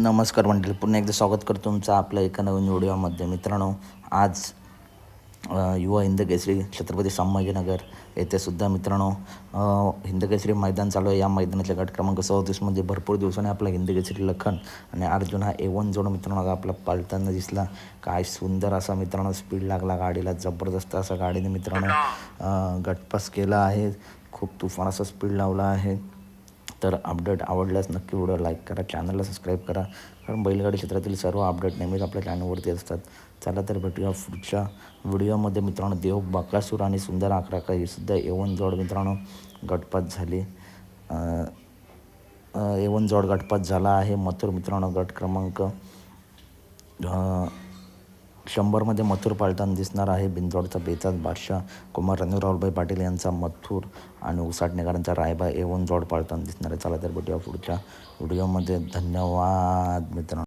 नमस्कार मंडळी, पुन्हा एकदा स्वागत करतो तुमचं आपल्या एका नवीन व्हिडिओमध्ये. मित्रांनो, आज युवा हिंदकेसरी छत्रपती संभाजीनगर येथे सुद्धा मित्रांनो हिंदकेसरी मैदान चालू आहे. या मैदानातल्या गट क्रमांक 34मध्ये भरपूर दिवसांनी आपला हिंदकेसरी लखन आणि अर्जुन हा A1 जोड मित्रांनो आपला पालताना दिसला. काय सुंदर असा मित्रांनो स्पीड लागला गाडीला, जबरदस्त असा गाडीने मित्रांनो गटपास केला आहे. खूप तुफान असा स्पीड लावला आहे. तर अपडेट आवडल्यास नक्की व्हिडिओ लाईक करा, चॅनलला सबस्क्राईब करा, कारण बैलगाडी क्षेत्रातील सर्व अपडेट नेहमीच आपल्या चॅनलवरती असतात. चला तर भेटूया पुढच्या व्हिडिओमध्ये. मित्रांनो, देव बकासूर आणि सुंदर आखराका ही सुद्धा A1 जोड मित्रांनो गटपात झाली. A1 जोड गटपात झाला आहे. मथुर मित्रांनो गट क्रमांक 100मध्ये मथुर पाळताना दिसणार आहे. बिंजोडचा बेताज बादशाह कुमार रणवीर पाटील यांचा मथुर आणि उसाटणेकरांचा रायबा A1 जोड पाळताना दिसणार आहे. चला तर भेटूया पुढच्या व्हिडिओमध्ये. धन्यवाद मित्रांनो.